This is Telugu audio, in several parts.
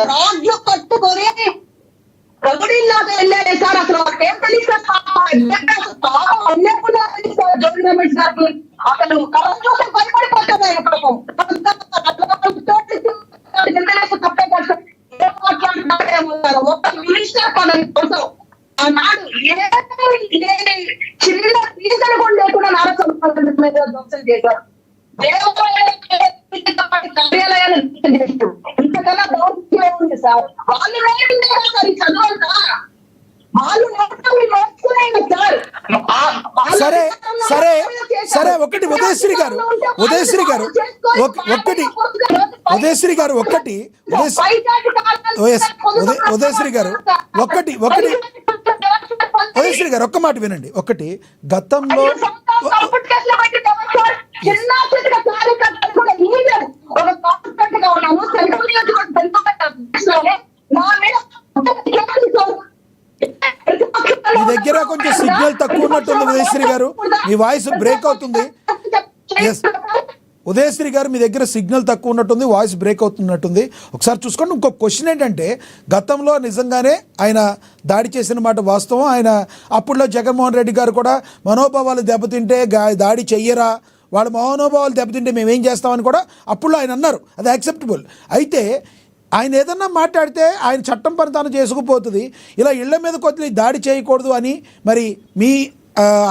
రాడ్లు కట్టుకొని రౌడీల్లాగా వెళ్ళాడే సార్. అసలు వాళ్ళకి ఏం తెలియదు సార్. జోగి రమేష్ గారికి అసలు కళ చూసి భయపడిపోతుంది ఆయన పాపం. తప్పే కోసం ఏం మాట్లాడుతున్నారేమో సార్. ఒక్క మినిస్టర్ పదవి కోసం ఆనాడు చిన్న రీజన్ కూడా లేకుండా నారా మీద ధ్వంసం చేశారు. కార్యాలయాలు ఇంతకన్నా దౌర్జన్యం ఉంది సార్. వాళ్ళు నేర్చుకుంటే సార్ ఈ చదువు వాళ్ళు నేర్చుకునే సార్. సరే సరే సరే ఒకటి ఉదయశ్రీ గారు ఉదయశ్రీ గారు ఒక్కటి ఉదయశ్రీ గారు ఒక్కటి ఉదయశ్రీ గారు ఒకటి ఒకటి ఉదయశ్రీ గారు ఒక్క మాట వినండి. ఒకటి గతంలో మీ దగ్గర కొంచెం సిగ్నల్ తక్కువ ఉన్నట్టుంది ఉదయశ్రీ గారు, మీ వాయిస్ బ్రేక్ అవుతుంది. ఎస్ ఉదయశ్రీ గారు మీ దగ్గర సిగ్నల్ తక్కువ ఉన్నట్టుంది, వాయిస్ బ్రేక్ అవుతున్నట్టుంది, ఒకసారి చూసుకోండి. ఇంకొక క్వశ్చన్ ఏంటంటే, గతంలో నిజంగానే ఆయన దాడి చేసిన మాట వాస్తవం. ఆయన అప్పుడులో జగన్మోహన్ రెడ్డి గారు కూడా మనోభావాలు దెబ్బతింటే దాడి చెయ్యరా, వాళ్ళ మనోభావాలు దెబ్బతింటే మేమేం చేస్తామని కూడా అప్పుడులో ఆయన అన్నారు. అది యాక్సెప్టబుల్. అయితే ఆయన ఏదన్నా మాట్లాడితే ఆయన చట్టం పని తాను చేసుకుపోతుంది. ఇలా ఇళ్ల మీద కొద్ది దాడి చేయకూడదు అని మరి మీ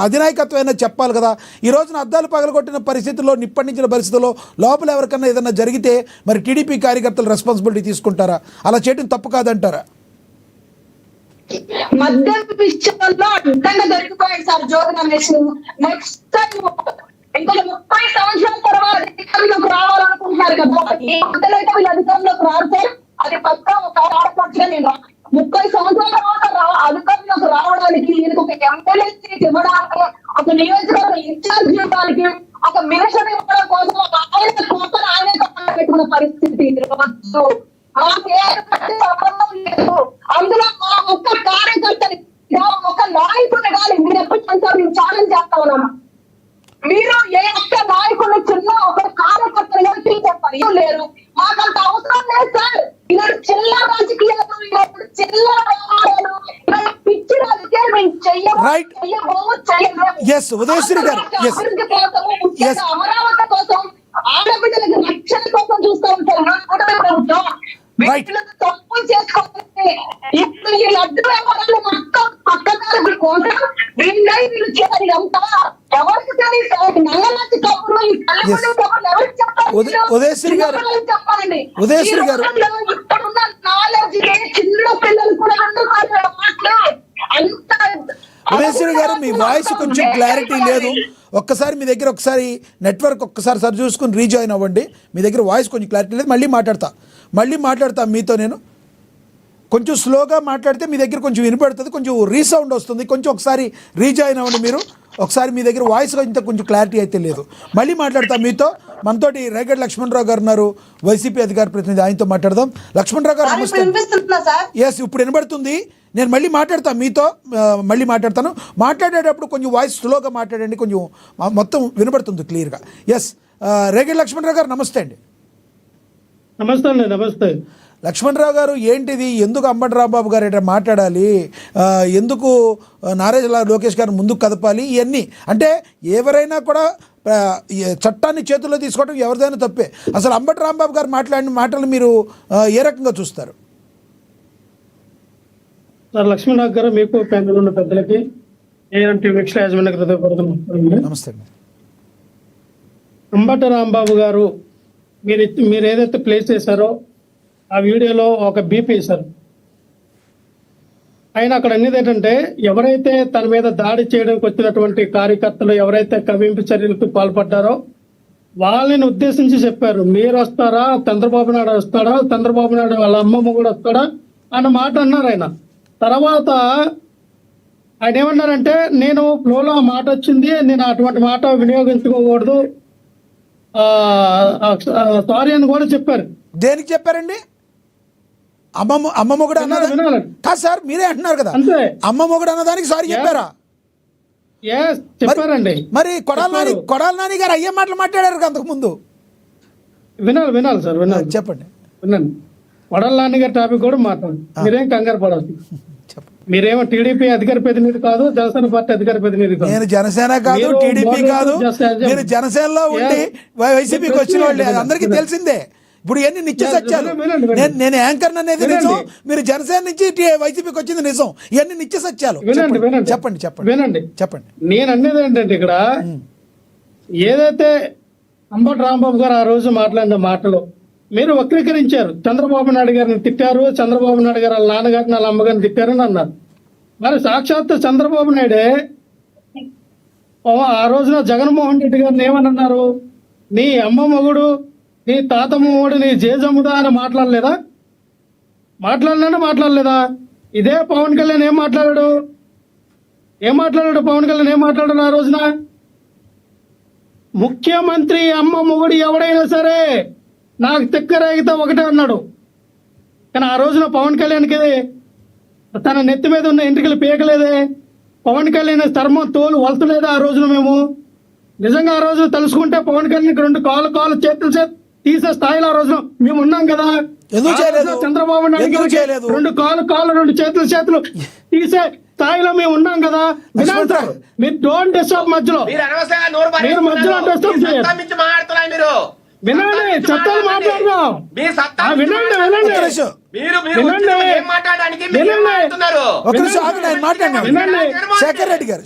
అధినాయకత్వం అయినా చెప్పాలి కదా. ఈ రోజున అద్దాలు పగలగొట్టిన పరిస్థితుల్లో, నిప్పండించిన పరిస్థితుల్లో లోపల ఎవరికన్నా ఏదన్నా జరిగితే మరి టీడీపీ కార్యకర్తలు రెస్పాన్సిబిలిటీ తీసుకుంటారా? అలా చేయడం తప్పు కాదంటారా? మద్యం విషయంలో అడ్డంగా దొరికిపోయాడు sir Jogi Ramesh. Next time ఇంకా 30 సంవత్సరాల తర్వాత అధికారంలోకి రావాలనుకుంటున్నారు కదా. అయితే వీళ్ళు అధికారంలోకి రారు సార్. అది పక్కా ఒక ఆడపడుచుగా నేను 30 సంవత్సరాల తర్వాత అధికారంలోకి రావడానికి, ఈయనకు ఒక ఎమ్మెల్యే సీట్ ఇవ్వడానికి, ఒక నియోజకవర్గ ఇన్ఛార్జ్ ఇవ్వడానికి, ఒక మినిస్టర్ ఇవ్వడం కోసం ఆయన కోసం ఆయనే పెట్టుకున్న పరిస్థితి ఈరోజు. సంబంధం లేదు. అందులో మా ఒక్క కార్యకర్తని, ఒక నాయకుడిని కానీ మీరు ఎప్పుడు చేస్తారు? మేము ఛాలెంజ్ చేస్తా ఉన్నాము. మీరు ఏ ఒక్క నాయకుడిని చిన్న ఒక కార్యకర్తలు ఎవరికి చెప్పారు? లేరు. మాకంత అవసరం లేదు సార్. ఇలాంటి చిన్న రాజకీయాలు, ఇలాంటి చిన్న వ్యవహారాలు, ఇలాంటి పిచ్చి రాజకీయాలు మేము చెయ్యము. అమరావతి కోసం, ఆడబిడ్డలకు రక్షణ కోసం చూస్తూ ఉంటారు. తప్పు చేసుకోవాలి. ఇప్పుడు ఈ లడ్డు వ్యవహారాలు మొత్తం పక్కదారుల కోసం వీళ్ళు చేయాలి. అంతా ఎవరికి తెలియదు. నల్లలాంటి కబుర్లు, ఈ తల్లిదండ్రుల కబుర్లు ఎవరికి చెప్పాలండి? ఇప్పుడున్న నాలెడ్జ్ చిన్న పిల్లలు కూడా మాటలు అంత. ఉదయశ్రీ గారు మీ వాయిస్ కొంచెం క్లారిటీ లేదు. ఒక్కసారి మీ దగ్గర ఒకసారి నెట్వర్క్ ఒక్కసారి సరి చూసుకుని రీజాయిన్ అవ్వండి. మీ దగ్గర వాయిస్ కొంచెం క్లారిటీ లేదు. మళ్ళీ మాట్లాడతా మీతో. నేను కొంచెం స్లోగా మాట్లాడితే మీ దగ్గర కొంచెం వినపడుతుంది, కొంచెం రీసౌండ్ వస్తుంది. కొంచెం ఒకసారి రీజాయిన్ అవ్వండి మీరు. ఒకసారి మీ దగ్గర వాయిస్ కొంచెం క్లారిటీ అయితే లేదు. మళ్ళీ మాట్లాడతా మీతో. మనతోటి రేగడి లక్ష్మణరావు గారు ఉన్నారు, వైసీపీ అధికార ప్రతినిధి. ఆయనతో మాట్లాడదాం. లక్ష్మణరావు గారు నమస్తే. ఎస్ ఇప్పుడు వినబడుతుంది. నేను మళ్ళీ మాట్లాడతాను మీతో, మళ్ళీ మాట్లాడేటప్పుడు కొంచెం వాయిస్ స్లోగా మాట్లాడండి, కొంచెం మొత్తం వినబడుతుంది క్లియర్గా. ఎస్ రేగడి లక్ష్మణరావు గారు నమస్తే అండి. నమస్తే అండి. నమస్తే లక్ష్మణరావు గారు. ఏంటిది, ఎందుకు అంబటి రాంబాబు గారు ఎట్లా మాట్లాడాలి, ఎందుకు నారా లోకేష్ గారు ముందుకు కదపాలి, ఇవన్నీ అంటే ఎవరైనా కూడా చట్టాన్ని చేతుల్లో తీసుకోవడం ఎవరిదైనా తప్పే. అసలు అంబటి రాంబాబు గారు మాట్లాడిన మాటలు మీరు ఏ రకంగా చూస్తారు? సార్ లక్ష్మణరావు గారు, మీకు పెద్దలు ఉన్న పెద్దలకి యాజమాన్య నమస్తే. అంబటి రాంబాబు గారు మీరు ఏదైతే ప్లేస్ చేశారో ఆ వీడియోలో ఒక బీపీ సార్. ఆయన అక్కడ అనేది ఏంటంటే, ఎవరైతే తన మీద దాడి చేయడానికి వచ్చినటువంటి కార్యకర్తలు ఎవరైతే కవింపు చర్యలకు పాల్పడ్డారో వాళ్ళని ఉద్దేశించి చెప్పారు, మీరు వస్తారా, చంద్రబాబు నాయుడు వస్తాడా, చంద్రబాబు నాయుడు వాళ్ళ అమ్మమ్మ కూడా వస్తాడా అన్న మాట అన్నారు ఆయన. తర్వాత ఆయన ఏమన్నారంటే, నేను ఫ్లోలో మాట వచ్చింది, నేను అటువంటి మాట వినియోగించుకోకూడదు, సారీ అని కూడా చెప్పారు. దేనికి చెప్పారండి? అమ్మమ్మ కూడా అన్నదా? కాదు సార్, మీరే అంటున్నారు కదా, అమ్మమ్మ కూడా అన్నదానికి సారీ చెప్పారా? చెప్పారండి. మరి కొడాల నాని గారు అయ్యే మాటలు మాట్లాడారు అంతకు ముందు. వినాలి సార్, వినాలి. చెప్పండి. వినండి. వడల నాన్నగారి టాపిక్ కూడా మాట్లాడు, మీరేం కంగారు పడవద్దు. చెప్పండి. మీరేమో టీడీపీ అధికార ప్రతినిధి కాదు, జనసేన పార్టీ అధికార ప్రతినిధి కాదు. నేను జనసేన కాదు, మీరు టీడీపీ కాదు. just- మీరు జనసేనలో ఉండి వైసీపీకి వచ్చిన వాళ్ళే, అది అందరికీ తెలిసిందే. ఇప్పుడు ఎన్ని నిత్య సత్యాలు. నేను యాంకర్ అనేది నిజం, మీరు జనసేన నుంచి వైసీపీకి వచ్చింది నిజం. ఇవన్నీ నిత్య సత్యాలు. చెప్పండి వినండి. చెప్పండి. నేను అనేది ఏంటంటే ఇక్కడ ఏదైతే అంబటి రాంబాబు గారు ఆ రోజు మాట్లాడిన మాటలు మీరు వక్రీకరించారు. చంద్రబాబు నాయుడు గారిని తిట్టారు, చంద్రబాబు నాయుడు గారు వాళ్ళ నాన్నగారిని వాళ్ళ అమ్మగారిని తిట్టారని అన్నారు. మరి సాక్షాత్ చంద్రబాబు నాయుడే ఆ రోజున జగన్మోహన్ రెడ్డి గారిని ఏమని అన్నారు? నీ అమ్మ మొగుడు, నీ తాత మొగుడు, నీ జేజమ్ముదా అని మాట్లాడలేదా? మాట్లాడలేదా? ఇదే పవన్ కళ్యాణ్ ఏం మాట్లాడాడు? పవన్ కళ్యాణ్ ఏం మాట్లాడాడు ఆ రోజున? ముఖ్యమంత్రి అమ్మ మొగుడు ఎవడైనా సరే నాకు తిక్కరేగితే ఒకటే అన్నాడు. కానీ ఆ రోజున పవన్ కళ్యాణ్కి తన నెత్తి మీద ఉన్న ఎంట్రికలు పీకలేదే. పవన్ కళ్యాణ్ చర్మం తోలు వలసలేదా ఆ రోజున? మేము నిజంగా ఆ రోజున తెలుసుకుంటే పవన్ కళ్యాణ్ 2 కాళ్ళు చేతులు తీసే స్థాయిలో ఆ రోజున మేము ఉన్నాం కదా. ఎందుకు చేయలేదు? చంద్రబాబు నాయుడు 2 కాళ్ళు 2 చేతులు తీసే స్థాయిలో మేము ఉన్నాం కదా. మీరు డోంట్ డిస్టర్బ్ మధ్యలో. మీరు మధ్యలో డిస్టర్బ్ చేయాలి. వినండి, చట్టాలు మాట్లాడదాం. వినండి. శేఖర్ రెడ్డి గారు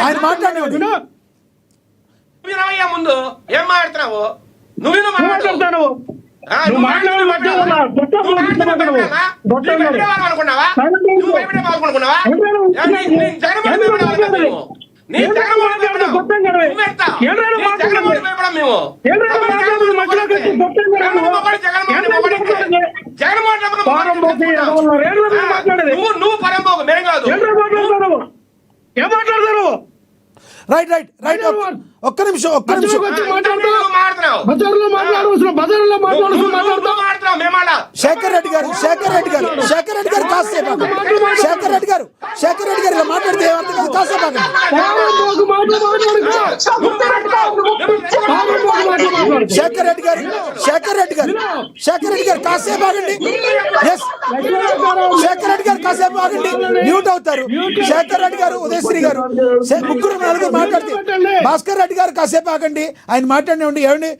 ఆయన మాట్లాడిన ముందు ఏం మాట్లాడుతున్నావు? నువ్వు మాట్లాడతాను. నువ్వు పరంపోకు, మేం కాదు. ఏం మాట్లాడతారు? రైట్ ఒక్క నిమిషం శేఖర్ రెడ్డి గారు కాసేపు ఇలా మాట్లాడితే ఏమర్థం కాదు. కాసేపు శేఖర్ రెడ్డి గారు కాసేపు ఆగండి. శేఖర్ రెడ్డి గారు కాసేపు ఆగండి, మ్యూట్ అవుతారు. శేఖర్ రెడ్డి గారు, ఉదయశ్రీ గారు, ముగ్గురు నలుగురు మాట్లాడితే భాస్కర్ రెడ్డి గారు కాసేపు ఆగండి, ఆయన మాట్లాడినండి. ఏమండి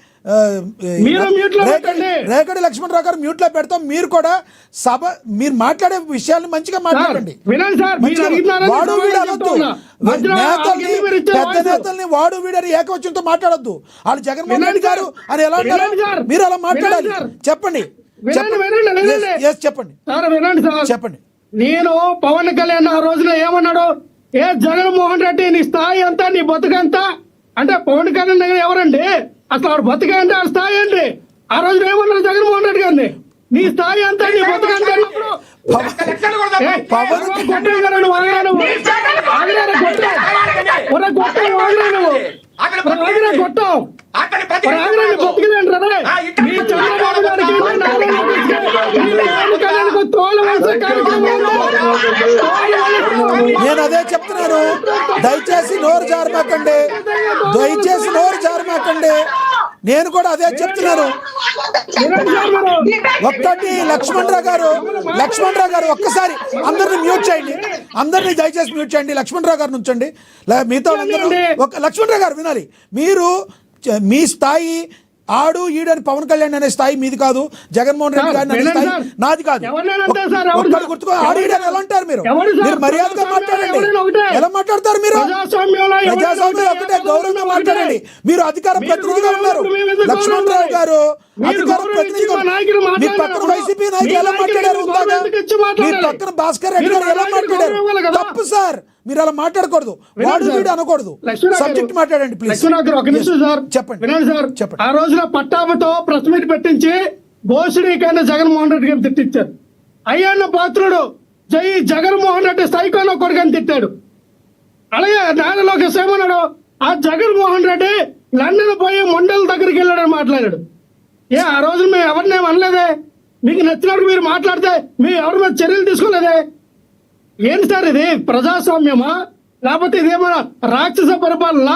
రేకడి లక్ష్మణరావు గారు మ్యూట్ లో పెడతాం. మీరు కూడా మీరు మాట్లాడే విషయాన్ని మంచిగా మాట్లాడండి. వాడు వీడు అనొద్దు. పెద్ద నేతల్ని వాడు వీడని ఏకవచనంతో మాట్లాడొద్దు. వాళ్ళు జగన్మోహన్ రెడ్డి గారు అని ఎలా అంటారు? మీరు అలా మాట్లాడాలి. చెప్పండి. చెప్పండి. నేను పవన్ కళ్యాణ్ ఆ రోజున ఏమన్నాడు? జగన్మోహన్ రెడ్డి నీ స్థాయి అంతా, నీ బతుకంతా అంటే పవన్ కళ్యాణ్ దగ్గర ఎవరండి? అసలు వాడు బతుక అంటే ఆ స్థాయి ఏంటి? ఆ రోజు ఏమన్నారు జగన్మోహన్ రెడ్డి గారిని? నీ స్థాయి అంతా, నీ బతుకంతా నేను అదే చెప్తున్నాను. దయచేసి నోరు జారమాకండి. నేను కూడా అదే చెప్తున్నాను. ఒక్కటి లక్ష్మణరావు గారు ఒక్కసారి అందరిని మ్యూట్ చేయండి. అందరినీ దయచేసి మ్యూట్ చేయండి. లక్ష్మణరావు గారు నుంచండి. మిగతా లక్ష్మణరావు గారు వినాలి. మీరు మీ స్థాయి ఆడు ఈడని పవన్ కళ్యాణ్ అనే స్థాయి మీది కాదు, జగన్మోహన్ రెడ్డి గారి అనే స్థాయి నాది కాదు. ఒక్కడు గుర్తుకో, ఆడు ఈడని ఎలా అంటారు? మీరు మర్యాదగా మాట్లాడండి. ఎలా మాట్లాడతారు మీరు? ప్రజాస్వామ్యం ఒకటే, గౌరవంగా మాట్లాడండి. మీరు అధికార ప్రతినిధిగా ఉన్నారు. లక్ష్మణరావు గారు అధికార ప్రతినిధిగా, మీ పక్కన వైసీపీ నాయకులు ఎలా మాట్లాడారు? మీ పక్కన భాస్కర్ రెడ్డి గారు ఎలా మాట్లాడారు? తప్పు సార్, మీరు అలా మాట్లాడకూడదు. వాడు వీడు అనకూడదు. సబ్జెక్ట్ మాట్లాడండి ప్లీజ్. చెప్పండి. ఆ రోజున పట్టాభతో ప్రెస్ మీట్ పెట్టించి గోషుడీకైనా జగన్మోహన్ రెడ్డి గారిని తిట్టించారు. అయ్యన్న పాత్రుడు జై జగన్మోహన్ రెడ్డి సైకోలో కొడుకని తిట్టాడు. అలాగే నారా లోకేష్ ఏమన్నాడు? ఆ జగన్మోహన్ రెడ్డి లండన్ పోయి మండల దగ్గరికి వెళ్ళాడని మాట్లాడాడు. ఆ రోజు మేము ఎవరిని అనలేదే. మీకు నచ్చినట్టు మీరు మాట్లాడితే మేము ఎవరి మీద చర్యలు తీసుకోలేదే. ఏంటి సార్ ఇది? ప్రజాస్వామ్యమా లేకపోతే ఇదేమన్నా రాక్షస పరిపాలన?